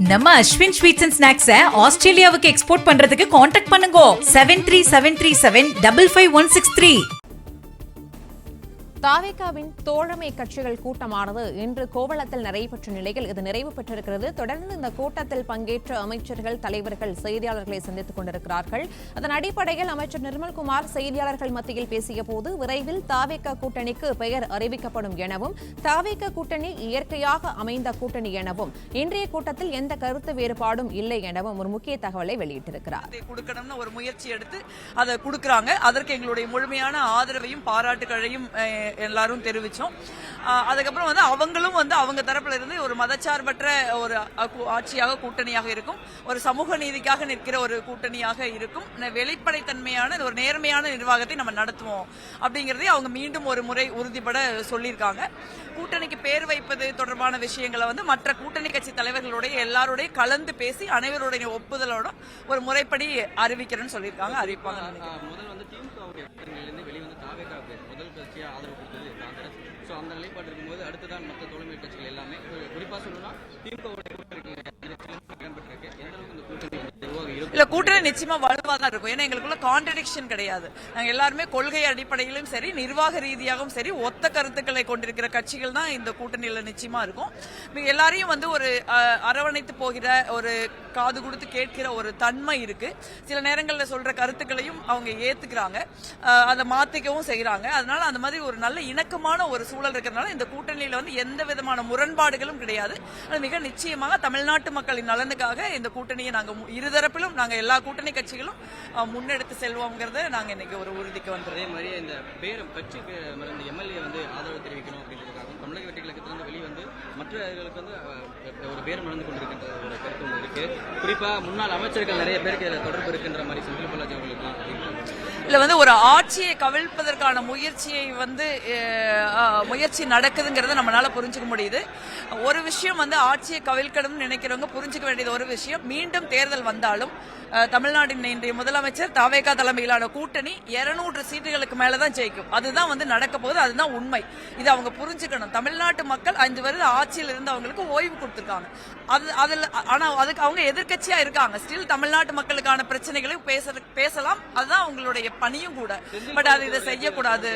நம்ம Ashwin sweets and ஸ்நாக்ஸை ஆஸ்திரேலியாவுக்கு export பண்றதுக்கு கான்டாக்ட் பண்ணுங்க 7373755163. தாவேகாவின் தோழமை கட்சிகள் கூட்டமானது இன்று கோவளத்தில் நடைபெற்ற நிலையில் இது நிறைவு பெற்றிருக்கிறது. தொடர்ந்து இந்த கூட்டத்தில் பங்கேற்ற அமைச்சர்கள், தலைவர்கள் செய்தியாளர்களை சந்தித்துக் கொண்டிருக்கிறார்கள். அதன் அடிப்படையில் அமைச்சர் நிர்மல்குமார் செய்தியாளர்கள் மத்தியில் பேசிய போது விரைவில் தாவேகா கூட்டணிக்கு பெயர் அறிவிக்கப்படும் எனவும், தாவேகா கூட்டணி இயற்கையாக அமைந்த கூட்டணி எனவும், இன்றைய கூட்டத்தில் எந்த கருத்து வேறுபாடும் இல்லை எனவும் ஒரு முக்கிய தகவலை வெளியிட்டிருக்கிறார். ஒரு முயற்சி எடுத்து அதை கொடுக்கறாங்க. அதற்கு எங்களுடைய முழுமையான ஆதரவையும் பாராட்டுகளையும் எல்லாரும் தெரிவிச்சோம். அதுக்கப்புறம் அவங்களும் அவங்க தரப்புல இருந்து ஒரு மதச்சார்பற்ற ஒரு ஆட்சியாக, கூட்டணியாக இருக்கும், ஒரு சமூக நீதிக்காக நிற்கிற ஒரு கூட்டணியாக இருக்கும், வெளிப்படைத்தன்மையான ஒரு நேர்மையான நிர்வாகத்தை நம்ம நடத்துவோம் அப்படிங்கறதை அவங்க மீண்டும் ஒரு முறை உறுதிபட சொல்லியிருக்காங்க. கூட்டணிக்கு பேர் வைப்பது தொடர்பான விஷயங்களை மற்ற கூட்டணி கட்சி தலைவர்களுடைய எல்லாரோடைய கலந்து பேசி அனைவருடைய ஒப்புதலோட ஒரு முறைப்படி அறிவிக்கிறேன்னு சொல்லியிருக்காங்க. அறிவிப்பாங்க. முதல் கட்சியாக ஆதரவு கொடுத்தது காங்கிரஸ். ஸோ அந்த நிலைப்பாடு இருக்கும்போது அடுத்துதான் மற்ற தோழமை கட்சிகள் எல்லாமே குறிப்பாக சொல்லணும்னா கூட்டணி நிச்சயமா வலுவா தான் இருக்கும். ஏன்னா எங்களுக்குள்ள கான்ட்ரடிக்ஷன் கிடையாது. நாங்க எல்லாருமே கொள்கை அடிப்படையிலும் சரி, நிர்வாக ரீதியாகவும் சரி, ஒத்த கருத்துக்களை கொண்டிருக்கிற கட்சிகள் தான் இந்த கூட்டணியில நிச்சயமா இருக்கும். எல்லாரையும் ஒரு அரவணைத்து போகிற, ஒரு காது கொடுத்து கேட்கிற ஒரு தன்மை இருக்கு. சில நேரங்களில் சொல்ற கருத்துக்களையும் அவங்க ஏத்துக்கிறாங்க, அதை மாத்திக்கவும் செய்யறாங்க. அதனால அந்த மாதிரி ஒரு நல்ல இணக்கமான ஒரு சூழல் இருக்கிறதுனால இந்த கூட்டணியில எந்த விதமான முரண்பாடுகளும் கிடையாது. அது மிக நிச்சயமாக தமிழ்நாட்டு மக்களின் நலனுக்காக இந்த கூட்டணியை நாங்க இருதரப்பிலும் நாங்க எல்லா கூட்டணி கட்சிகளும் முன்னெடுத்து செல்வோம்ங்கிறத நாங்க இன்னைக்கு ஒரு உறுதிக்கு வந்தோம். அதே மாதிரி இந்த பேரம் கட்சிக்கு எம்எல்ஏ ஆதரவு தெரிவிக்கணும் அப்படின்றதுக்காக தமிழக வெற்றிகளுக்கு வெளியே மற்றவர்களுக்கு ஒரு பேரம் நடந்து கொண்டிருக்கின்ற ஒரு கருத்து இருக்கு. குறிப்பா முன்னாள் அமைச்சர்கள் நிறைய பேருக்கு இதில் தொடர்பு இருக்கின்ற மாதிரி செந்தில் பாலாஜி அவர்களுக்கு இல்ல ஒரு ஆட்சியை கவிழ்ப்பதற்கான முயற்சி நடக்குதுங்கிறத நம்மளால புரிஞ்சுக்க முடியுது. ஒரு விஷயம் ஆட்சியை கவிழ்க்கணும்னு நினைக்கிறவங்க புரிஞ்சுக்க வேண்டியது ஒரு விஷயம், மீண்டும் தேர்தல் வந்தாலும் தமிழ்நாட்டின் இன்றைய முதலமைச்சர் தாவேகா தலைமையிலான கூட்டணி 200 சீட்டுகளுக்கு மேலதான் ஜெயிக்கும். அதுதான் நடக்க போகுது. அதுதான் உண்மை. இது அவங்க புரிஞ்சுக்கணும். தமிழ்நாட்டு மக்கள் 5 வருட ஆட்சியில் இருந்து அவங்களுக்கு ஓய்வு கொடுத்திருக்காங்க. ஆனா அதுக்கு அவங்க எதிர்கட்சியா இருக்காங்க. ஸ்டில் தமிழ்நாட்டு மக்களுக்கான பிரச்சனைகளை பேசலாம். அதுதான் அவங்களுடைய பணியும் கூட. பட் அது இதை செய்யக்கூடாது.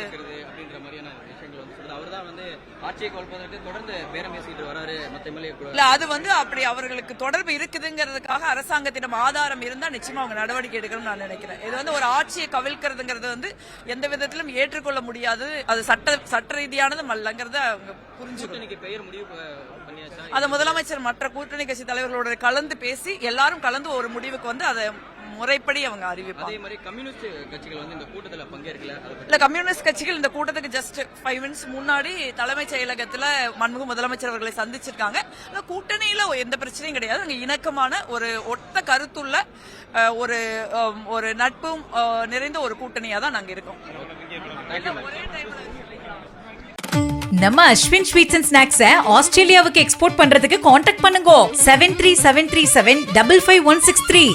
அது அப்படி அவர்களுக்கு தொடர்பு இருக்குதுங்கிறதுக்காக அரசாங்கத்திடம் ஆதாரம் இருந்தா நிச்சயமா அவங்க நடவடிக்கை எடுக்கணும்னு நான் நினைக்கிறேன். இது ஒரு ஆட்சியை கவிழ்க்கிறதுங்கிறது எந்த விதத்திலும் ஏற்றுக்கொள்ள முடியாது. அது சட்ட ரீதியானதும் அல்லங்கிறத அவங்க புரிஞ்சுக்கணும். அதை முதலமைச்சர் மற்ற கூட்டணி கட்சி தலைவர்களோட கலந்து பேசி எல்லாரும் கலந்து ஒரு முடிவுக்கு அதை முறைப்படி அவங்க அறிவிப்பாங்க. அதே மாதிரி கம்யூனிஸ்ட் கட்சிகள் இந்த கூட்டத்துல பங்கேற்கல. இல்ல, கம்யூனிஸ்ட் கட்சிகள் இந்த கூட்டத்துக்கு ஜஸ்ட் 5 மினிட்ஸ் முன்னாடி தலைமைச் செயலகத்துல மன்மிகு முதலமைச்சர் அவர்களை சந்திச்சிருக்காங்க. கூட்டணியில எந்த பிரச்சனையும் கிடையாது. அங்க இணக்கமான ஒரு ஒத்த கருத்துள்ள ஒரு நட்பும் நிறைந்த ஒரு கூட்டணியா தான் நாங்க இருக்கோம். நம்ம அஸ்வின் ஸ்வீட்ஸ் அண்ட் ஸ்நாக்ஸை ஆஸ்திரேலியாவுக்கு எக்ஸ்போர்ட் பண்றதுக்கு கான்டாக்ட் பண்ணுங்க 7373755163.